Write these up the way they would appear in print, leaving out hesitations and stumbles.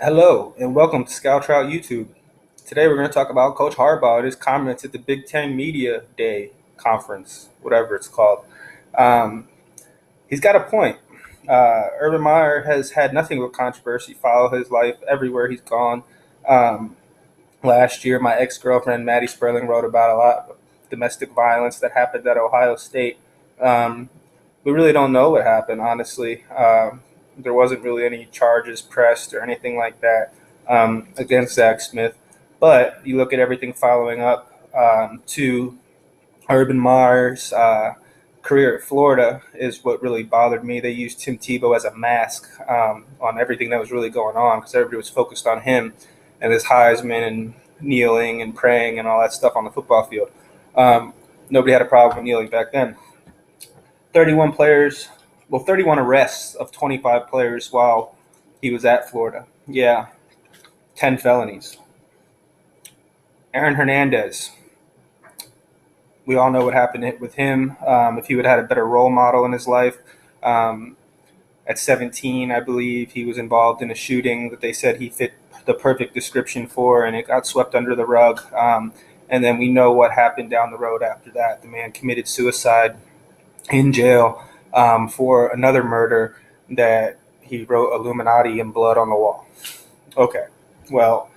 Hello and welcome to Scout Trout YouTube. Today we're going to talk about Coach Harbaugh and his comments at the Big Ten Media Day conference, whatever it's called. Um, he's got a point. Urban Meyer has had nothing but controversy follow his life everywhere he's gone. Um, Last year, my ex-girlfriend Maddie Sperling wrote about a lot of domestic violence that happened at Ohio State. Um, we really don't know what happened, honestly. There wasn't really any charges pressed or anything like that against Zach Smith. But you look at everything following up to Urban Meyer's career at Florida is what really bothered me. They used Tim Tebow as a mask on everything that was really going on because everybody was focused on him and his Heisman and kneeling and praying and all that stuff on the football field. Nobody had a problem with kneeling back then. 31 players, 31 arrests of 25 players while he was at Florida. Yeah, 10 felonies. Aaron Hernandez, we all know what happened with him. If he would have had a better role model in his life, at 17, I believe he was involved in a shooting that they said he fit the perfect description for, and it got swept under the rug. And then we know what happened down the road after that. The man committed suicide in jail for another murder that he wrote Illuminati in blood on the wall. Okay, well,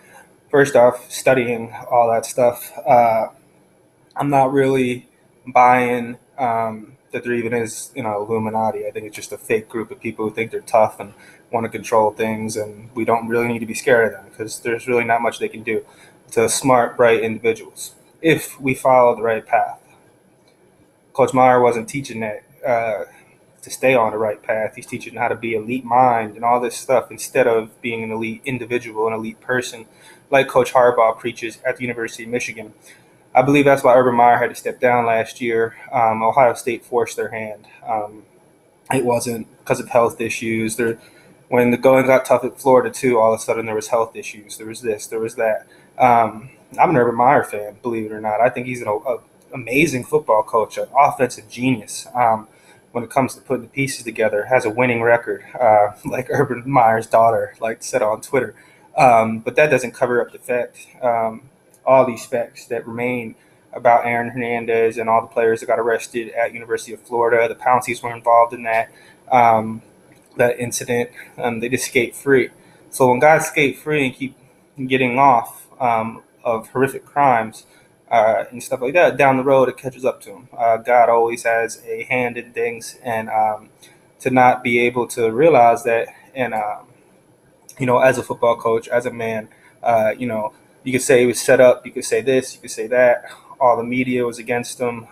first off, studying all that stuff, I'm not really buying that there even is, Illuminati. I think it's just a fake group of people who think they're tough and want to control things, and we don't really need to be scared of them because there's really not much they can do to smart, bright individuals if we follow the right path. Coach Meyer wasn't teaching that to stay on the right path. He's teaching how to be elite mind and all this stuff instead of being an elite individual, an elite person, like Coach Harbaugh preaches at the University of Michigan. I believe that's why Urban Meyer had to step down last year. Ohio State forced their hand. It wasn't because of health issues. When the going got tough at Florida too, all of a sudden there was health issues. There was this, there was that. I'm an Urban Meyer fan, believe it or not. I think he's an amazing football coach, an offensive genius. When it comes to putting the pieces together, has a winning record, like Urban Meyer's daughter said on Twitter. But that doesn't cover up the fact, all these facts that remain about Aaron Hernandez and all the players that got arrested at University of Florida. The Pounceys were involved in that incident. They just skate free. So when guys skate free and keep getting off of horrific crimes and stuff like that, down the road it catches up to them. God always has a hand in things, and to not be able to realize that, and as a football coach, as a man, you could say he was set up. You could say this. You could say that. All the media was against him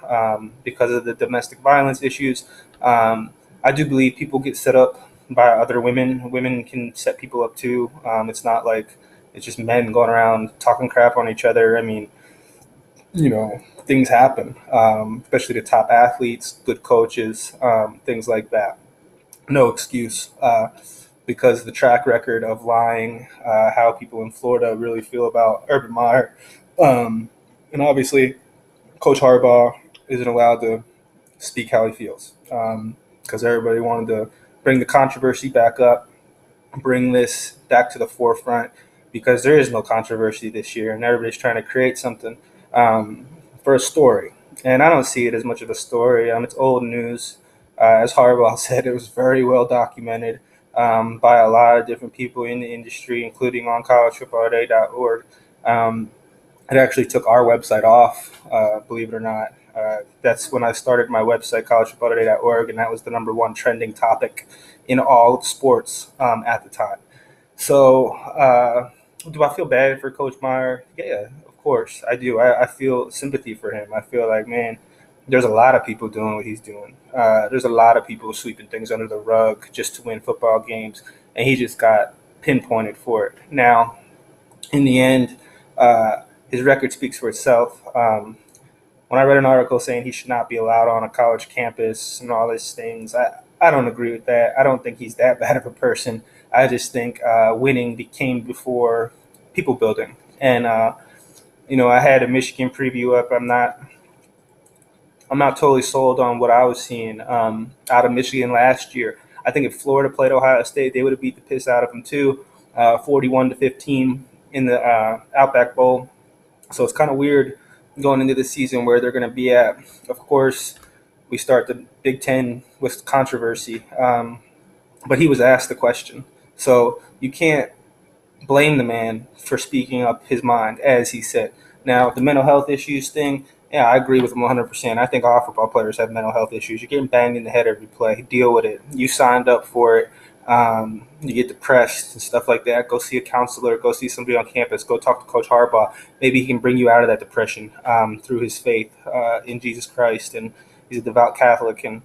because of the domestic violence issues. I do believe people get set up by other women. Women can set people up too. It's not like it's just men going around talking crap on each other. I mean, things happen, especially to top athletes, good coaches, things like that. No excuse. Because the track record of lying, how people in Florida really feel about Urban Meyer. And obviously, Coach Harbaugh isn't allowed to speak how he feels because everybody wanted to bring the controversy back up, bring this back to the forefront because there is no controversy this year and everybody's trying to create something for a story. And I don't see it as much of a story. It's old news. As Harbaugh said, it was very well documented by a lot of different people in the industry, including on collegefootballday.org. It actually took our website off, believe it or not. That's when I started my website, collegefootballday.org, and that was the number one trending topic in all of sports at the time. So, do I feel bad for Coach Meyer? Yeah, of course I do. I feel sympathy for him. I feel like, man, there's a lot of people doing what he's doing. There's a lot of people sweeping things under the rug just to win football games, and he just got pinpointed for it. Now, in the end, his record speaks for itself. When I read an article saying he should not be allowed on a college campus and all these things, I don't agree with that. I don't think he's that bad of a person. I just think winning came before people building. And I had a Michigan preview up. I'm not totally sold on what I was seeing out of Michigan last year. I think if Florida played Ohio State, they would have beat the piss out of them too. 41-15 in the Outback Bowl. So it's kind of weird going into the season where they're going to be at. Of course, we start the Big Ten with controversy, but he was asked the question. So you can't blame the man for speaking up his mind, as he said. Now, the mental health issues thing, yeah, I agree with him 100%. I think all football players have mental health issues. You're getting banged in the head every play. Deal with it. You signed up for it. You get depressed and stuff like that. Go see a counselor. Go see somebody on campus. Go talk to Coach Harbaugh. Maybe he can bring you out of that depression through his faith in Jesus Christ. And he's a devout Catholic and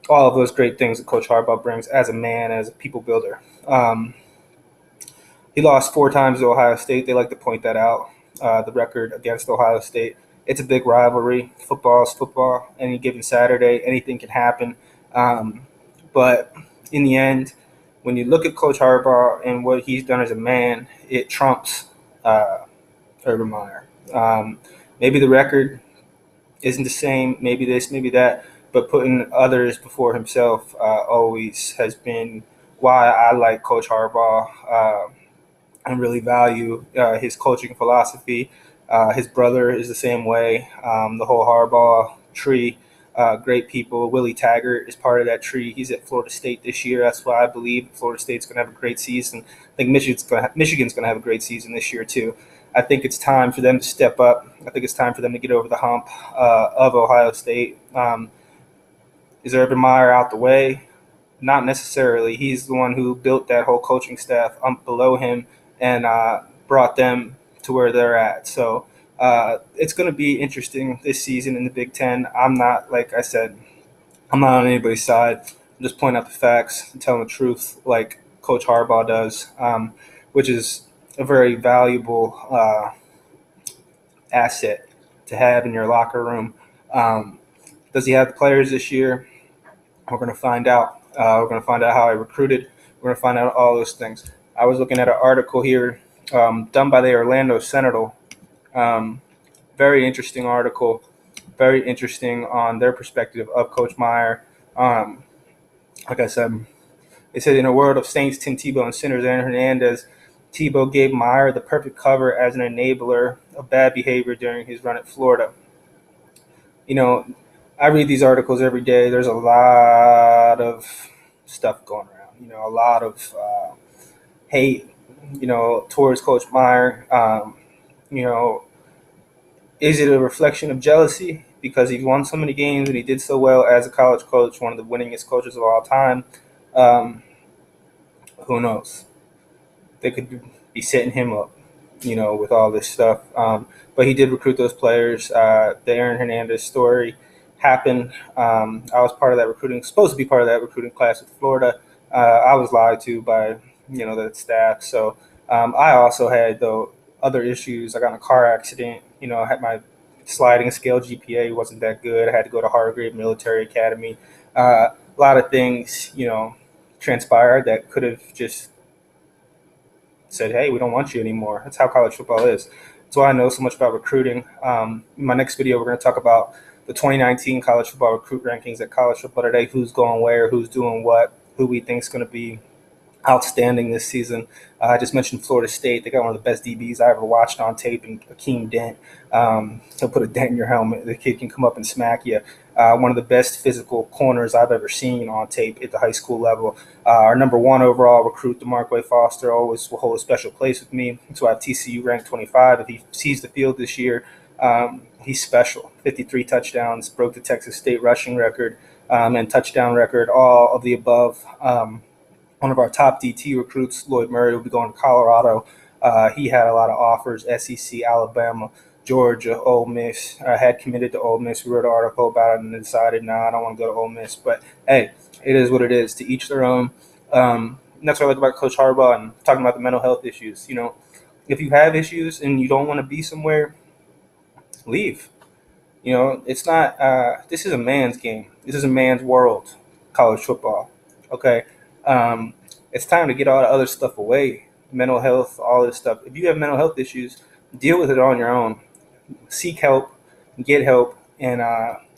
all of those great things that Coach Harbaugh brings as a man, as a people builder. He lost 4 times to Ohio State. They like to point that out, the record against Ohio State. It's a big rivalry. Football is football. Any given Saturday, anything can happen. But in the end, when you look at Coach Harbaugh and what he's done as a man, it trumps Urban Meyer. Maybe the record isn't the same, maybe this, maybe that, but putting others before himself always has been why I like Coach Harbaugh. And really value his coaching philosophy. His brother is the same way. The whole Harbaugh tree, great people. Willie Taggart is part of that tree. He's at Florida State this year. That's why I believe Florida State's going to have a great season. I think Michigan's going to have a great season this year too. I think it's time for them to step up. I think it's time for them to get over the hump of Ohio State. Is Urban Meyer out the way? Not necessarily. He's the one who built that whole coaching staff below him and brought them to where they're at. So it's going to be interesting this season in the Big Ten. I'm not, like I said, I'm not on anybody's side. I'm just pointing out the facts and telling the truth like Coach Harbaugh does, which is a very valuable asset to have in your locker room. Does he have the players this year? We're going to find out. We're going to find out how he recruited. We're going to find out all those things. I was looking at an article here done by the Orlando Sentinel. Very interesting article. Very interesting on their perspective of Coach Meyer. Like I said, it said in a world of Saints, Tim Tebow, and sinners, Aaron Hernandez, Tebow gave Meyer the perfect cover as an enabler of bad behavior during his run at Florida. You know, I read these articles every day. There's a lot of stuff going around. You know, a lot of hate, towards Coach Meyer. Is it a reflection of jealousy because he won so many games and he did so well as a college coach, one of the winningest coaches of all time? Who knows? They could be setting him up, with all this stuff. But he did recruit those players. The Aaron Hernandez story happened. I was part of that supposed to be part of that recruiting class with Florida. I was lied to by the staff. So I also had other issues. I got in a car accident. I had my sliding scale GPA wasn't that good. I had to go to Hargrave Military Academy. A lot of things, transpired that could have just said, hey, we don't want you anymore. That's how college football is. That's why I know so much about recruiting. In my next video, we're going to talk about the 2019 college football recruit rankings at College Football Today, who's going where, who's doing what, who we think is going to be outstanding this season. I just mentioned Florida State. They got one of the best DBs I ever watched on tape, and Akeem Dent. He'll put a dent in your helmet. The kid can come up and smack you. One of the best physical corners I've ever seen on tape at the high school level. Our number 1 overall recruit, Marc Foster, always will hold a special place with me. So I have TCU ranked 25. If he sees the field this year, he's special. 53 touchdowns, broke the Texas State rushing record and touchdown record, all of the above. One of our top DT recruits, Lloyd Murray, will be going to Colorado. He had a lot of offers, SEC, Alabama, Georgia, Ole Miss. I had committed to Ole Miss. We wrote an article about it and decided, no, I don't want to go to Ole Miss. But, hey, it is what it is, to each their own. And that's what I like about Coach Harbaugh and talking about the mental health issues. If you have issues and you don't want to be somewhere, leave. It's not this is a man's game. This is a man's world, college football. Okay? It's time to get all the other stuff away, mental health, all this stuff. If you have mental health issues, deal with it on your own. Seek help, get help, and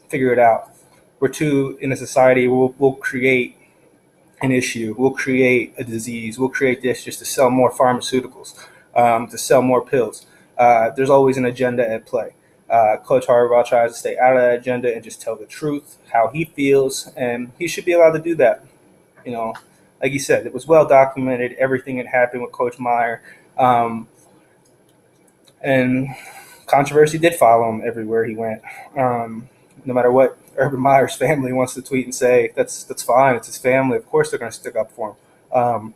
figure it out. We're in a society where we'll create an issue. We'll create a disease. We'll create this just to sell more pharmaceuticals, to sell more pills. There's always an agenda at play. Coach Harbaugh tries to stay out of that agenda and just tell the truth, how he feels, and he should be allowed to do that. You know, like you said, it was well documented, everything that happened with Coach Meyer. And controversy did follow him everywhere he went. No matter what Urban Meyer's family wants to tweet and say, that's fine. It's his family. Of course they're going to stick up for him.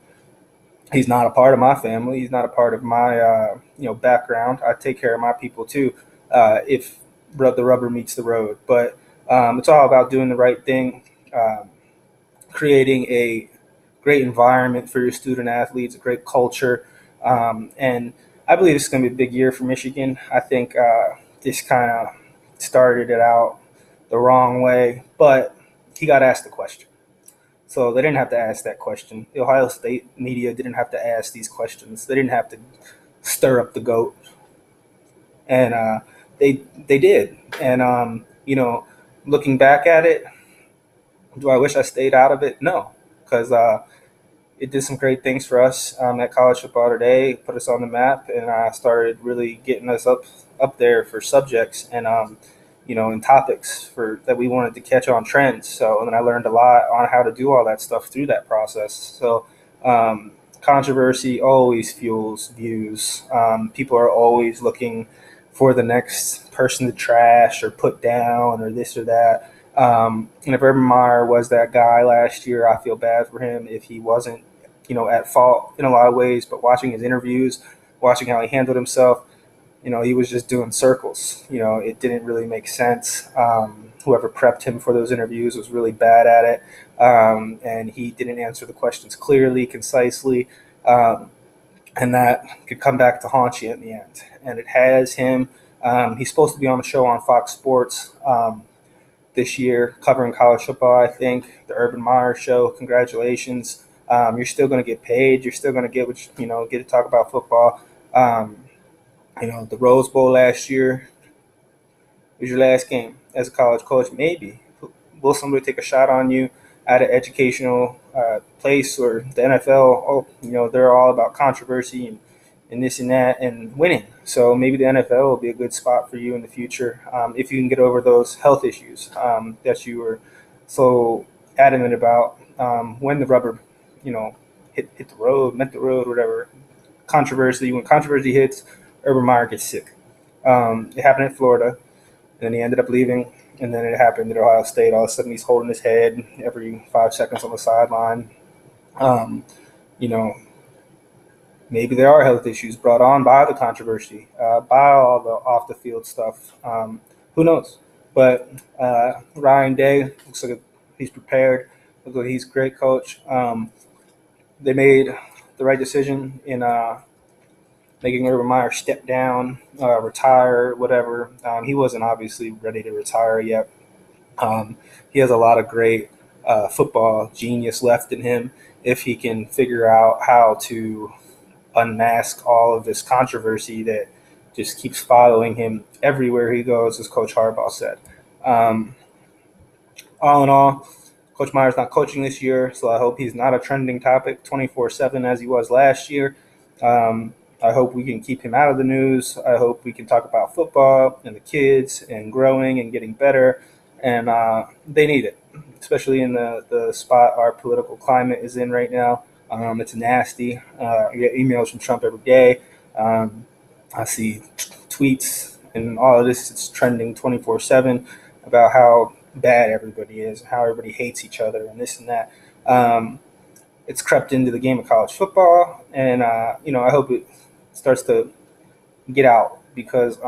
He's not a part of my family. He's not a part of my background. I take care of my people too. If the rubber meets the road, but it's all about doing the right thing, creating a great environment for your student athletes, a great culture, and I believe this is going to be a big year for Michigan. I think this kind of started it out the wrong way, but he got asked the question. So they didn't have to ask that question. The Ohio State media didn't have to ask these questions. They didn't have to stir up the goat. And they did. And, looking back at it, do I wish I stayed out of it? No, because it did some great things for us at College Football Today, put us on the map, and started really getting us up there for subjects and and topics that we wanted to catch on trends. So, and then I learned a lot on how to do all that stuff through that process. So, controversy always fuels views. People are always looking for the next person to trash or put down or this or that. And if Urban Meyer was that guy last year, I feel bad for him if he wasn't, at fault in a lot of ways. But watching his interviews, watching how he handled himself, he was just doing circles. It didn't really make sense. Whoever prepped him for those interviews was really bad at it. And he didn't answer the questions clearly, concisely. And that could come back to haunt you in the end. And it has him. He's supposed to be on a show on Fox Sports this year, covering college football, I think. The Urban Meyer Show. Congratulations. You're still going to get paid. You're still going to get get to talk about football. The Rose Bowl last year was your last game as a college coach. Maybe. Will somebody take a shot on you at an educational place, or the NFL? They're all about controversy and this and that and winning. So maybe the NFL will be a good spot for you in the future if you can get over those health issues that you were so adamant about when the rubber, hit the road, met the road, whatever. Controversy. When controversy hits, Urban Meyer gets sick. It happened in Florida, and then he ended up leaving. And then it happened at Ohio State. All of a sudden, he's holding his head every 5 seconds on the sideline. Maybe there are health issues brought on by the controversy, by all the off-the-field stuff. Who knows? But Ryan Day looks like he's prepared. Looks like he's a great coach. They made the right decision in making Urban Meyer step down, retire, whatever. He wasn't obviously ready to retire yet. He has a lot of great football genius left in him if he can figure out how to unmask all of this controversy that just keeps following him everywhere he goes, as Coach Harbaugh said. All in all, Coach Meyer's not coaching this year, so I hope he's not a trending topic 24/7 as he was last year. I hope we can keep him out of the news. I hope we can talk about football and the kids and growing and getting better. And they need it, especially in the spot our political climate is in right now. It's nasty. I get emails from Trump every day. I see tweets and all of this. It's trending 24/7 about how bad everybody is, how everybody hates each other and this and that. It's crept into the game of college football. And, I hope it starts to get out because,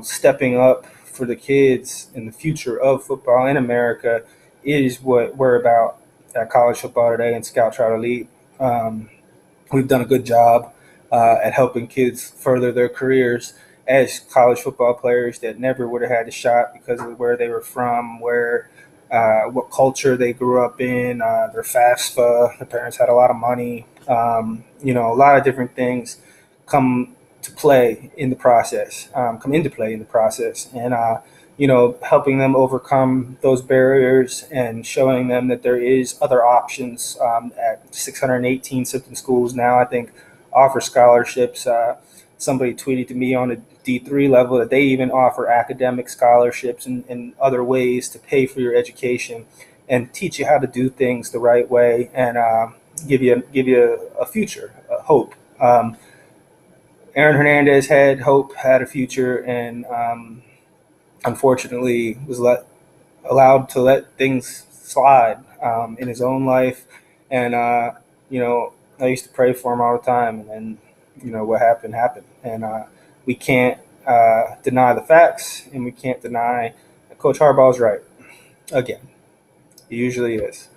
stepping up for the kids and the future of football in America is what we're about at College Football Today and Scout Trout Elite. We've done a good job at helping kids further their careers as college football players that never would have had a shot because of where they were from, what culture they grew up in, their FAFSA, their parents had a lot of money. A lot of different things come into play in the process. And helping them overcome those barriers and showing them that there is other options at 618 something schools now, I think, offer scholarships. Somebody tweeted to me on a D3 level that they even offer academic scholarships and other ways to pay for your education and teach you how to do things the right way and give you a future, a hope. Aaron Hernandez had hope, had a future, and unfortunately was allowed to let things slide in his own life. And I used to pray for him all the time, and then what happened happened, and we can't deny the facts, and we can't deny that Coach Harbaugh's right again. He usually is.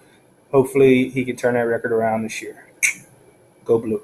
Hopefully, he can turn that record around this year. Go Blue.